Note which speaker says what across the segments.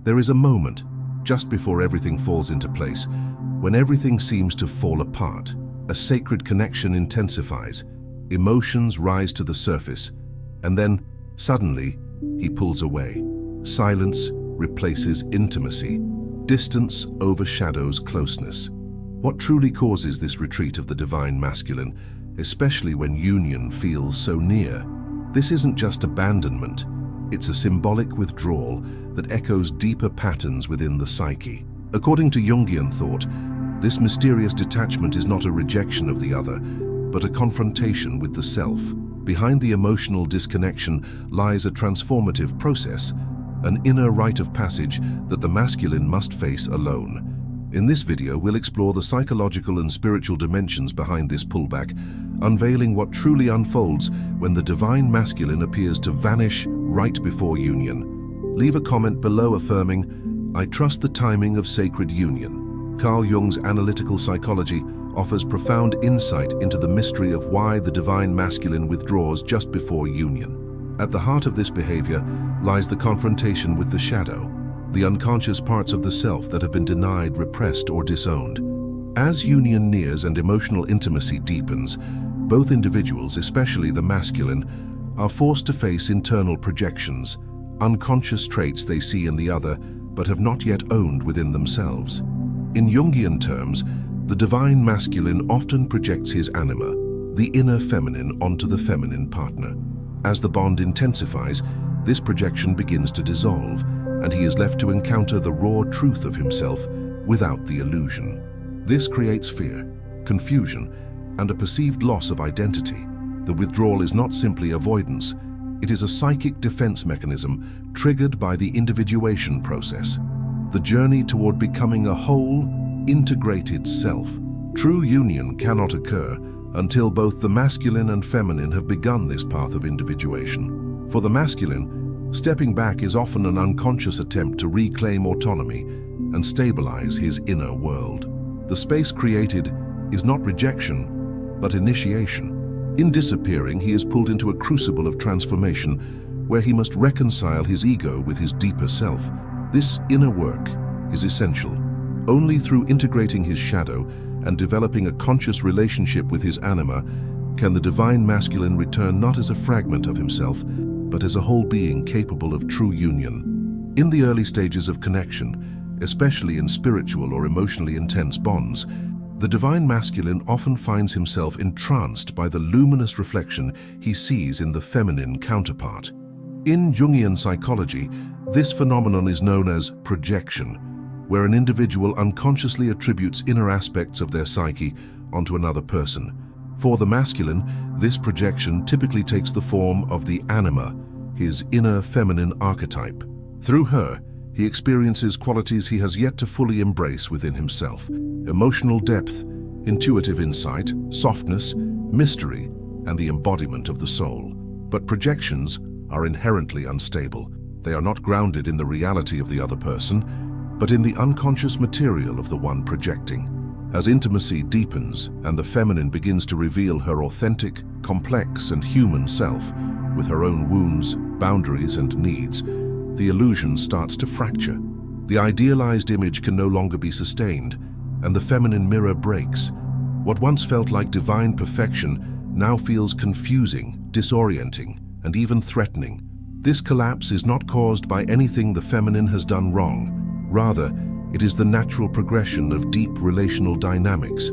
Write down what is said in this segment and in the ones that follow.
Speaker 1: There is a moment, just before everything falls into place, when everything seems to fall apart. A sacred connection intensifies, emotions rise to the surface, and then, suddenly, he pulls away. Silence replaces intimacy. Distance overshadows closeness. What truly causes this retreat of the divine masculine, especially when union feels so near? This isn't just abandonment, it's a symbolic withdrawal that echoes deeper patterns within the psyche. According to Jungian thought, this mysterious detachment is not a rejection of the other, but a confrontation with the self. Behind the emotional disconnection lies a transformative process, an inner rite of passage that the masculine must face alone. In this video, we'll explore the psychological and spiritual dimensions behind this pullback, unveiling what truly unfolds when the divine masculine appears to vanish right before union. Leave a comment below affirming, "I trust the timing of sacred union." Carl Jung's analytical psychology offers profound insight into the mystery of why the divine masculine withdraws just before union. At the heart of this behavior lies the confrontation with the shadow, the unconscious parts of the self that have been denied, repressed, or disowned. As union nears and emotional intimacy deepens, both individuals, especially the masculine, are forced to face internal projections, unconscious traits they see in the other but have not yet owned within themselves. In Jungian terms, the divine masculine often projects his anima, the inner feminine, onto the feminine partner. As the bond intensifies, this projection begins to dissolve, and he is left to encounter the raw truth of himself without the illusion. This creates fear, confusion, and a perceived loss of identity. The withdrawal is not simply avoidance, it is a psychic defense mechanism triggered by the individuation process, the journey toward becoming a whole, integrated self. True union cannot occur until both the masculine and feminine have begun this path of individuation. For the masculine, stepping back is often an unconscious attempt to reclaim autonomy and stabilize his inner world. The space created is not rejection, but initiation. In disappearing, he is pulled into a crucible of transformation where he must reconcile his ego with his deeper self. This inner work is essential. Only through integrating his shadow and developing a conscious relationship with his anima can the divine masculine return not as a fragment of himself, but as a whole being capable of true union. In the early stages of connection, especially in spiritual or emotionally intense bonds, the divine masculine often finds himself entranced by the luminous reflection he sees in the feminine counterpart. In Jungian psychology, this phenomenon is known as projection, where an individual unconsciously attributes inner aspects of their psyche onto another person. For the masculine, this projection typically takes the form of the anima, his inner feminine archetype. Through her, he experiences qualities he has yet to fully embrace within himself: emotional depth, intuitive insight, softness, mystery, and the embodiment of the soul. But projections are inherently unstable. They are not grounded in the reality of the other person, but in the unconscious material of the one projecting. As intimacy deepens and the feminine begins to reveal her authentic, complex, and human self, with her own wounds, boundaries, and needs, the illusion starts to fracture. The idealized image can no longer be sustained, and the feminine mirror breaks. What once felt like divine perfection now feels confusing, disorienting, and even threatening. This collapse is not caused by anything the feminine has done wrong. Rather, it is the natural progression of deep relational dynamics.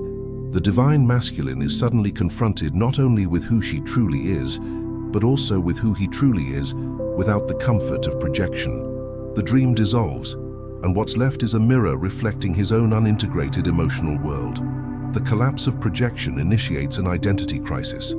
Speaker 1: The divine masculine is suddenly confronted not only with who she truly is, but also with who he truly is without the comfort of projection. The dream dissolves, and what's left is a mirror reflecting his own unintegrated emotional world. The collapse of projection initiates an identity crisis.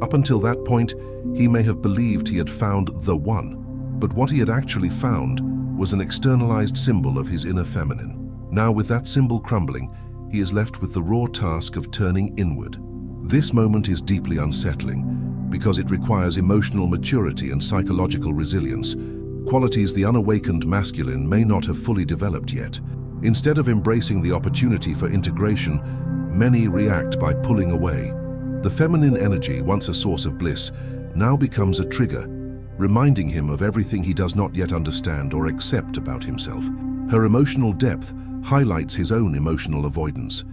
Speaker 1: Up until that point, he may have believed he had found the one, but what he had actually found was an externalized symbol of his inner feminine. Now, with that symbol crumbling, he is left with the raw task of turning inward. This moment is deeply unsettling because it requires emotional maturity and psychological resilience, qualities the unawakened masculine may not have fully developed yet. Instead of embracing the opportunity for integration, many react by pulling away. The feminine energy, once a source of bliss, now becomes a trigger, reminding him of everything he does not yet understand or accept about himself. Her emotional depth highlights his own emotional avoidance.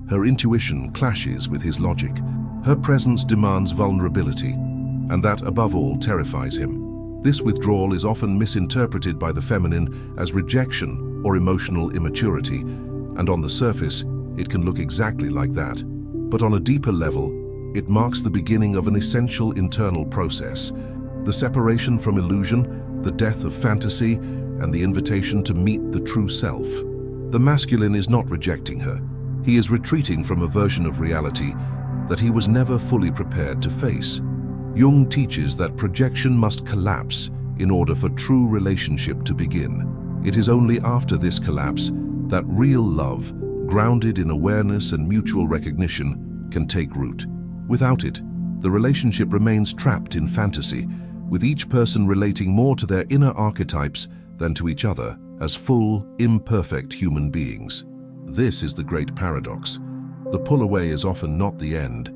Speaker 1: Her intuition clashes with his logic. Her presence demands vulnerability, and that, above all, terrifies him. This withdrawal is often misinterpreted by the feminine as rejection or emotional immaturity, and on the surface, it can look exactly like that. But on a deeper level, it marks the beginning of an essential internal process: the separation from illusion, the death of fantasy, and the invitation to meet the true self. The masculine is not rejecting her. He is retreating from a version of reality that he was never fully prepared to face. Jung teaches that projection must collapse in order for true relationship to begin. It is only after this collapse that real love, grounded in awareness and mutual recognition, can take root. Without it, the relationship remains trapped in fantasy, with each person relating more to their inner archetypes than to each other as full, imperfect human beings. This is the great paradox. The pull away is often not the end,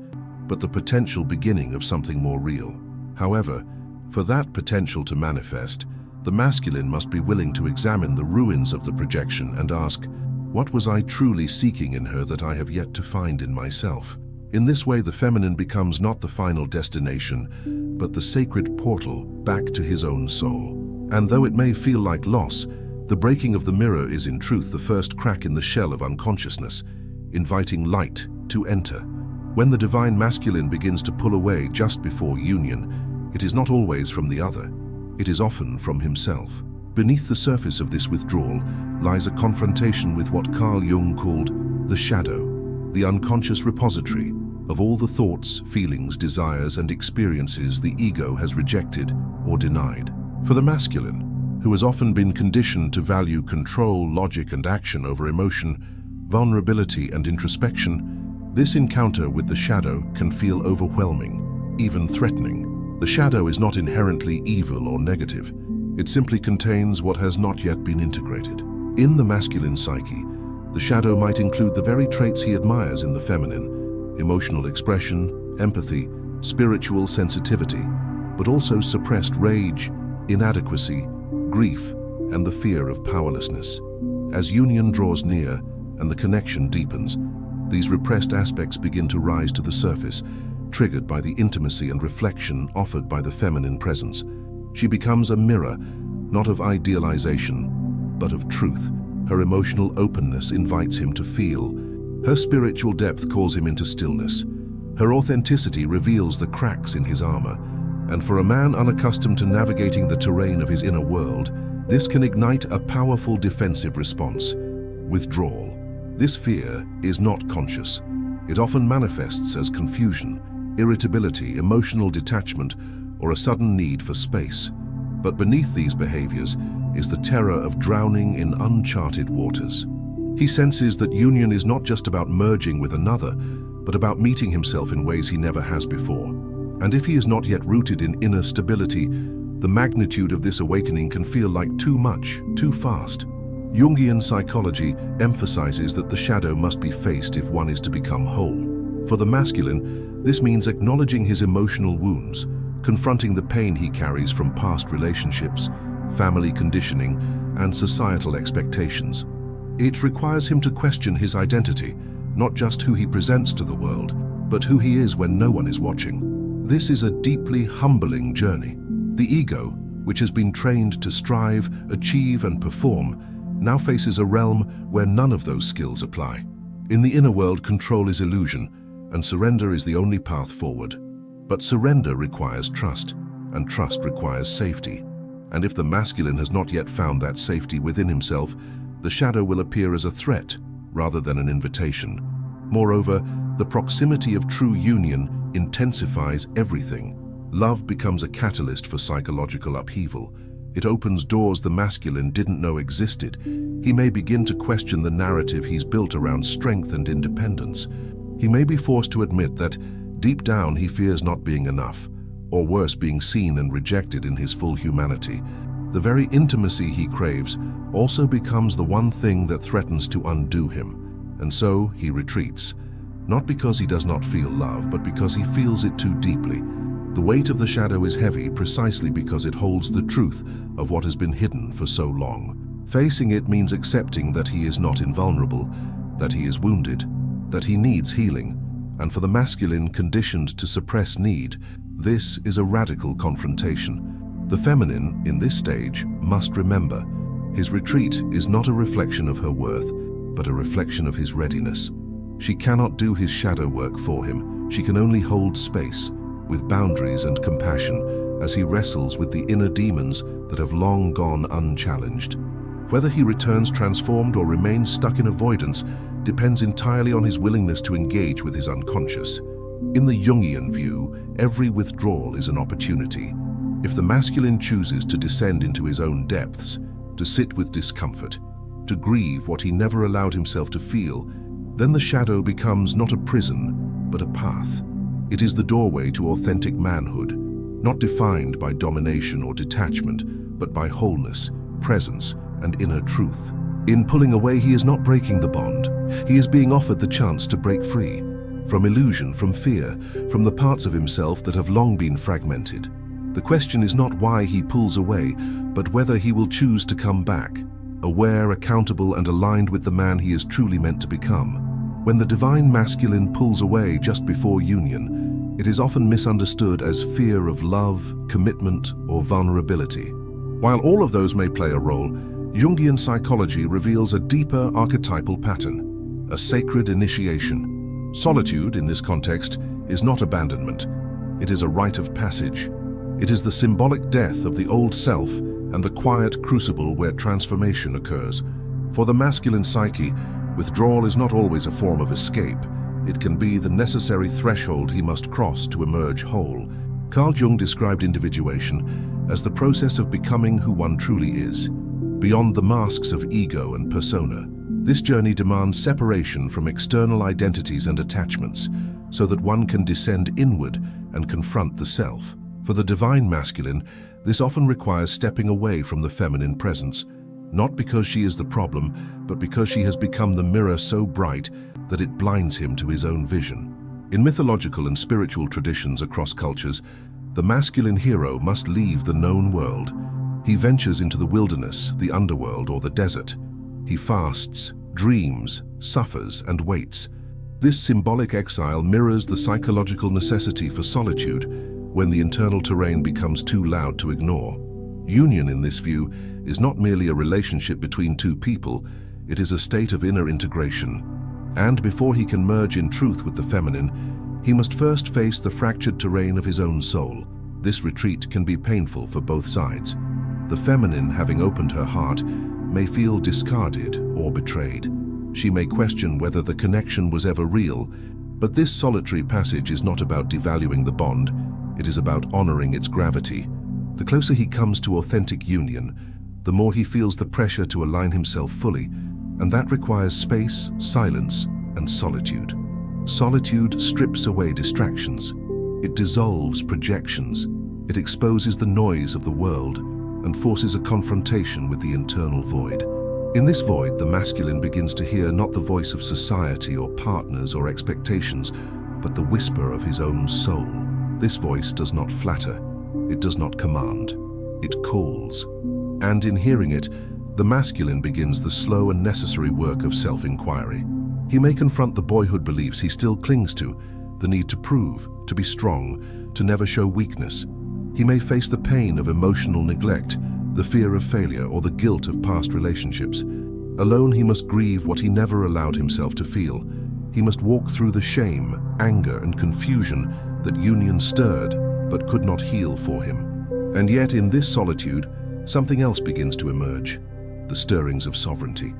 Speaker 1: but the potential beginning of something more real. However, for that potential to manifest, the masculine must be willing to examine the ruins of the projection and ask, what was I truly seeking in her that I have yet to find in myself? In this way, the feminine becomes not the final destination, but the sacred portal back to his own soul. And though it may feel like loss, the breaking of the mirror is in truth the first crack in the shell of unconsciousness, inviting light to enter. When the divine masculine begins to pull away just before union, it is not always from the other. It is often from himself. Beneath the surface of this withdrawal lies a confrontation with what Carl Jung called the shadow, the unconscious repository of all the thoughts, feelings, desires, and experiences the ego has rejected or denied. For the masculine, who has often been conditioned to value control, logic, and action over emotion, vulnerability, and introspection, this encounter with the shadow can feel overwhelming, even threatening. The shadow is not inherently evil or negative. It simply contains what has not yet been integrated. In the masculine psyche, the shadow might include the very traits he admires in the feminine: emotional expression, empathy, spiritual sensitivity, but also suppressed rage, inadequacy, grief, and the fear of powerlessness. As union draws near and the connection deepens, these repressed aspects begin to rise to the surface, triggered by the intimacy and reflection offered by the feminine presence. She becomes a mirror, not of idealization, but of truth. Her emotional openness invites him to feel. Her spiritual depth calls him into stillness. Her authenticity reveals the cracks in his armor. And for a man unaccustomed to navigating the terrain of his inner world, this can ignite a powerful defensive response: withdrawal. This fear is not conscious. It often manifests as confusion, irritability, emotional detachment, or a sudden need for space. But beneath these behaviors is the terror of drowning in uncharted waters. He senses that union is not just about merging with another, but about meeting himself in ways he never has before. And if he is not yet rooted in inner stability, the magnitude of this awakening can feel like too much, too fast. Jungian psychology emphasizes that the shadow must be faced if one is to become whole. For the masculine, this means acknowledging his emotional wounds, confronting the pain he carries from past relationships, family conditioning, and societal expectations. It requires him to question his identity, not just who he presents to the world, but who he is when no one is watching. This is a deeply humbling journey. The ego, which has been trained to strive, achieve, and perform, now faces a realm where none of those skills apply. In the inner world, control is illusion, and surrender is the only path forward. But surrender requires trust, and trust requires safety. And if the masculine has not yet found that safety within himself, the shadow will appear as a threat rather than an invitation. Moreover, the proximity of true union intensifies everything. Love becomes a catalyst for psychological upheaval. It opens doors the masculine didn't know existed. He may begin to question the narrative he's built around strength and independence. He may be forced to admit that deep down he fears not being enough, or worse, being seen and rejected in his full humanity. The very intimacy he craves also becomes the one thing that threatens to undo him. And so he retreats, not because he does not feel love, but because he feels it too deeply. The weight of the shadow is heavy precisely because it holds the truth of what has been hidden for so long. Facing it means accepting that he is not invulnerable, that he is wounded, that he needs healing, and for the masculine conditioned to suppress need, this is a radical confrontation. The feminine, in this stage, must remember, his retreat is not a reflection of her worth, but a reflection of his readiness. She cannot do his shadow work for him. She can only hold space, with boundaries and compassion, as he wrestles with the inner demons that have long gone unchallenged. Whether he returns transformed or remains stuck in avoidance depends entirely on his willingness to engage with his unconscious. In the Jungian view, every withdrawal is an opportunity. If the masculine chooses to descend into his own depths, to sit with discomfort, to grieve what he never allowed himself to feel, then the shadow becomes not a prison, but a path. It is the doorway to authentic manhood, not defined by domination or detachment, but by wholeness, presence, and inner truth. In pulling away, he is not breaking the bond. He is being offered the chance to break free, from illusion, from fear, from the parts of himself that have long been fragmented. The question is not why he pulls away, but whether he will choose to come back, aware, accountable, and aligned with the man he is truly meant to become. When the divine masculine pulls away just before union, it is often misunderstood as fear of love, commitment, or vulnerability. While all of those may play a role, Jungian psychology reveals a deeper archetypal pattern, a sacred initiation. Solitude, in this context, is not abandonment. It is a rite of passage. It is the symbolic death of the old self and the quiet crucible where transformation occurs. For the masculine psyche, withdrawal is not always a form of escape. It can be the necessary threshold he must cross to emerge whole. Carl Jung described individuation as the process of becoming who one truly is, beyond the masks of ego and persona. This journey demands separation from external identities and attachments, so that one can descend inward and confront the self. For the divine masculine, this often requires stepping away from the feminine presence, not because she is the problem, but because she has become the mirror so bright that it blinds him to his own vision. In mythological and spiritual traditions across cultures, the masculine hero must leave the known world. He ventures into the wilderness, the underworld, or the desert. He fasts, dreams, suffers, and waits. This symbolic exile mirrors the psychological necessity for solitude when the internal terrain becomes too loud to ignore. Union, in this view, is not merely a relationship between two people, it is a state of inner integration. And before he can merge in truth with the feminine, he must first face the fractured terrain of his own soul. This retreat can be painful for both sides. The feminine, having opened her heart, may feel discarded or betrayed. She may question whether the connection was ever real, but this solitary passage is not about devaluing the bond, it is about honoring its gravity. The closer he comes to authentic union, the more he feels the pressure to align himself fully, and that requires space, silence, and solitude. Solitude strips away distractions. It dissolves projections. It exposes the noise of the world and forces a confrontation with the internal void. In this void, the masculine begins to hear not the voice of society or partners or expectations, but the whisper of his own soul. This voice does not flatter, it does not command, it calls. And in hearing it, the masculine begins the slow and necessary work of self-inquiry. He may confront the boyhood beliefs he still clings to, the need to prove, to be strong, to never show weakness. He may face the pain of emotional neglect, the fear of failure, or the guilt of past relationships. Alone, he must grieve what he never allowed himself to feel. He must walk through the shame, anger, and confusion that union stirred but could not heal for him. And yet, in this solitude, something else begins to emerge, the stirrings of sovereignty.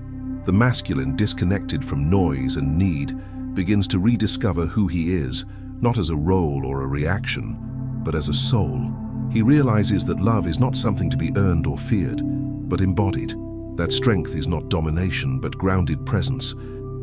Speaker 1: The masculine, disconnected from noise and need, begins to rediscover who he is, not as a role or a reaction, but as a soul. He realizes that love is not something to be earned or feared, but embodied. That strength is not domination, but grounded presence.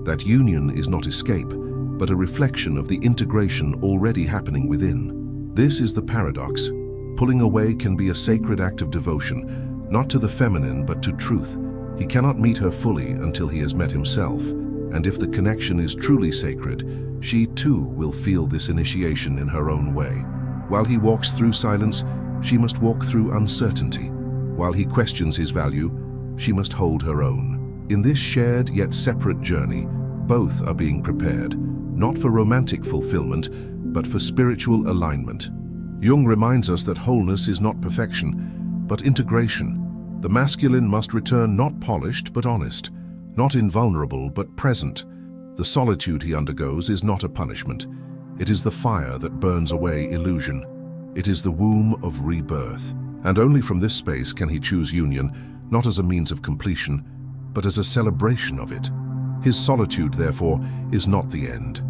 Speaker 1: That union is not escape, but a reflection of the integration already happening within. This is the paradox. Pulling away can be a sacred act of devotion, not to the feminine, but to truth. He cannot meet her fully until he has met himself. And if the connection is truly sacred, she too will feel this initiation in her own way. While he walks through silence, she must walk through uncertainty. While he questions his value, she must hold her own. In this shared yet separate journey, both are being prepared, not for romantic fulfillment, but for spiritual alignment. Jung reminds us that wholeness is not perfection, but integration. The masculine must return not polished but honest, not invulnerable but present. The solitude he undergoes is not a punishment. It is the fire that burns away illusion. It is the womb of rebirth. And only from this space can he choose union, not as a means of completion, but as a celebration of it. His solitude, therefore, is not the end.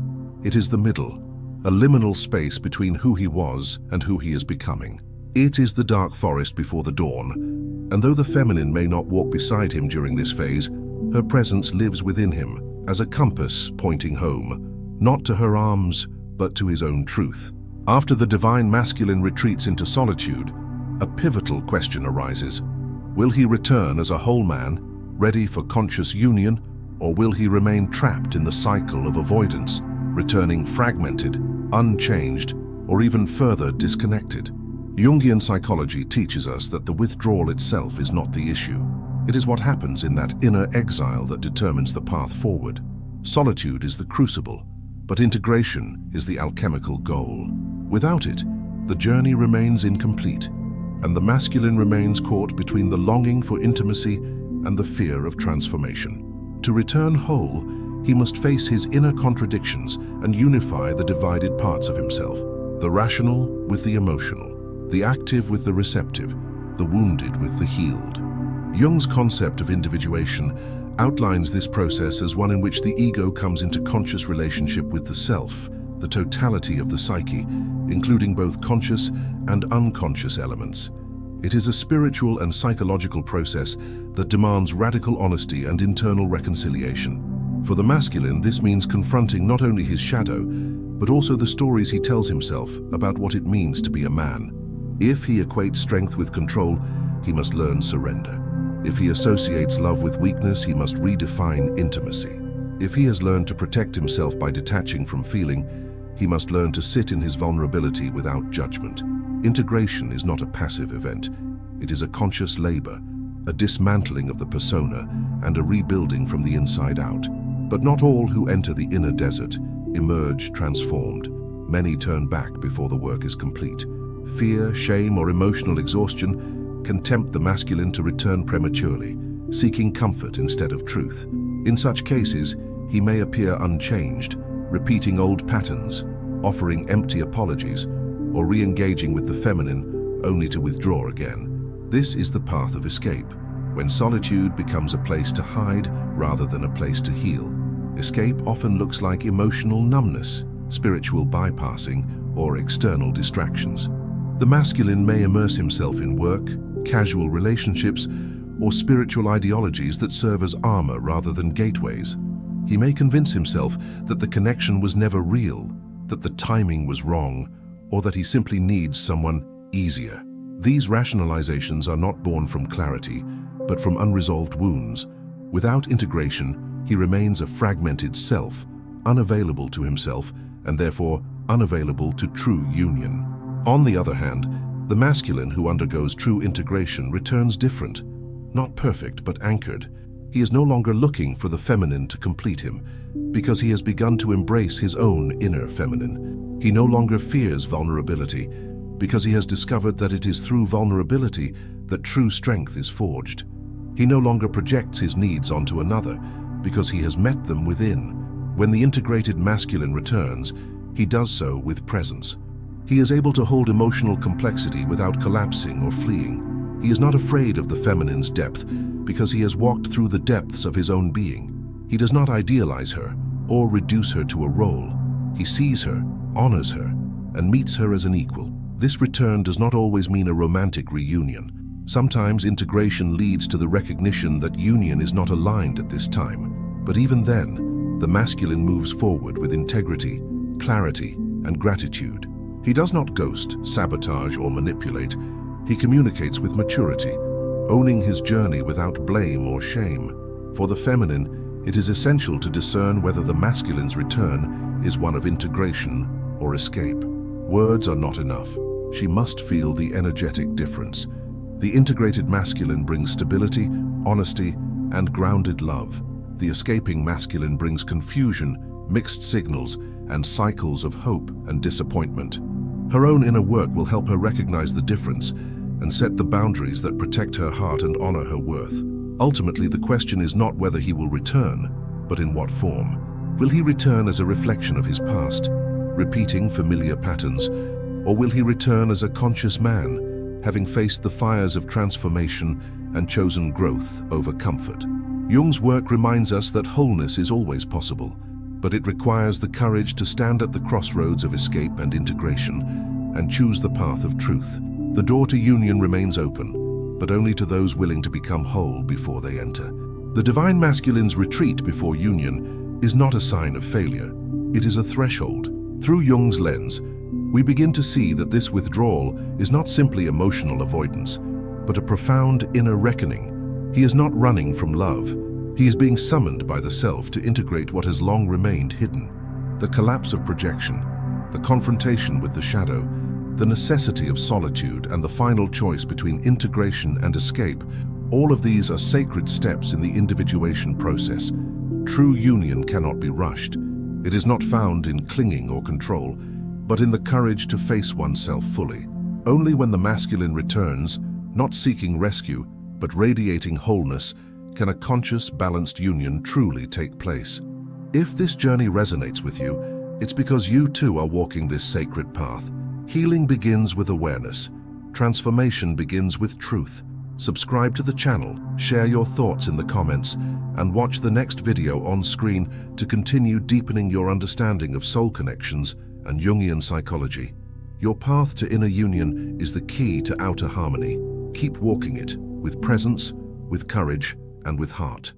Speaker 1: It is the middle, a liminal space between who he was and who he is becoming. It is the dark forest before the dawn, and though the feminine may not walk beside him during this phase, her presence lives within him as a compass pointing home, not to her arms, but to his own truth. After the divine masculine retreats into solitude, a pivotal question arises. Will he return as a whole man, ready for conscious union, or will he remain trapped in the cycle of avoidance, returning fragmented, unchanged, or even further disconnected? Jungian psychology teaches us that the withdrawal itself is not the issue. It is what happens in that inner exile that determines the path forward. Solitude is the crucible, but integration is the alchemical goal. Without it, the journey remains incomplete, and the masculine remains caught between the longing for intimacy and the fear of transformation. To return whole, he must face his inner contradictions and unify the divided parts of himself, the rational with the emotional, the active with the receptive, the wounded with the healed. Jung's concept of individuation outlines this process as one in which the ego comes into conscious relationship with the self, the totality of the psyche, including both conscious and unconscious elements. It is a spiritual and psychological process that demands radical honesty and internal reconciliation. For the masculine, this means confronting not only his shadow, but also the stories he tells himself about what it means to be a man. If he equates strength with control, he must learn surrender. If he associates love with weakness, he must redefine intimacy. If he has learned to protect himself by detaching from feeling, he must learn to sit in his vulnerability without judgment. Integration is not a passive event. It is a conscious labor, a dismantling of the persona, and a rebuilding from the inside out. But not all who enter the inner desert emerge transformed. Many turn back before the work is complete. Fear, shame, or emotional exhaustion can tempt the masculine to return prematurely, seeking comfort instead of truth. In such cases, he may appear unchanged, repeating old patterns, offering empty apologies, or re-engaging with the feminine only to withdraw again. This is the path of escape, when solitude becomes a place to hide rather than a place to heal. Escape often looks like emotional numbness, spiritual bypassing, or external distractions. The masculine may immerse himself in work, casual relationships, or spiritual ideologies that serve as armor rather than gateways. He may convince himself that the connection was never real, that the timing was wrong, or that he simply needs someone easier. These rationalizations are not born from clarity, but from unresolved wounds. Without integration, he remains a fragmented self, unavailable to himself, and therefore unavailable to true union. On the other hand, the masculine who undergoes true integration returns different, not perfect but anchored. He is no longer looking for the feminine to complete him, because he has begun to embrace his own inner feminine. He no longer fears vulnerability, because he has discovered that it is through vulnerability that true strength is forged. He no longer projects his needs onto another, because he has met them within. When the integrated masculine returns, he does so with presence. He is able to hold emotional complexity without collapsing or fleeing. He is not afraid of the feminine's depth because he has walked through the depths of his own being. He does not idealize her or reduce her to a role. He sees her, honors her, and meets her as an equal. This return does not always mean a romantic reunion. Sometimes integration leads to the recognition that union is not aligned at this time. But even then, the masculine moves forward with integrity, clarity, and gratitude. He does not ghost, sabotage, or manipulate. He communicates with maturity, owning his journey without blame or shame. For the feminine, it is essential to discern whether the masculine's return is one of integration or escape. Words are not enough. She must feel the energetic difference. The integrated masculine brings stability, honesty, and grounded love. The escaping masculine brings confusion, mixed signals, and cycles of hope and disappointment. Her own inner work will help her recognize the difference and set the boundaries that protect her heart and honor her worth. Ultimately, the question is not whether he will return, but in what form. Will he return as a reflection of his past, repeating familiar patterns, or will he return as a conscious man, having faced the fires of transformation and chosen growth over comfort? Jung's work reminds us that wholeness is always possible, but it requires the courage to stand at the crossroads of escape and integration and choose the path of truth. The door to union remains open, but only to those willing to become whole before they enter. The divine masculine's retreat before union is not a sign of failure. It is a threshold. Through Jung's lens, we begin to see that this withdrawal is not simply emotional avoidance, but a profound inner reckoning. He is not running from love. He is being summoned by the self to integrate what has long remained hidden. The collapse of projection, the confrontation with the shadow, the necessity of solitude, and the final choice between integration and escape, all of these are sacred steps in the individuation process. True union cannot be rushed. It is not found in clinging or control, but in the courage to face oneself fully. Only when the masculine returns, not seeking rescue, but radiating wholeness, can a conscious, balanced union truly take place. If this journey resonates with you, it's because you too are walking this sacred path. Healing begins with awareness. Transformation begins with truth. Subscribe to the channel, share your thoughts in the comments, and watch the next video on screen to continue deepening your understanding of soul connections and Jungian psychology. Your path to inner union is the key to outer harmony. Keep walking it with presence, with courage, and with heart.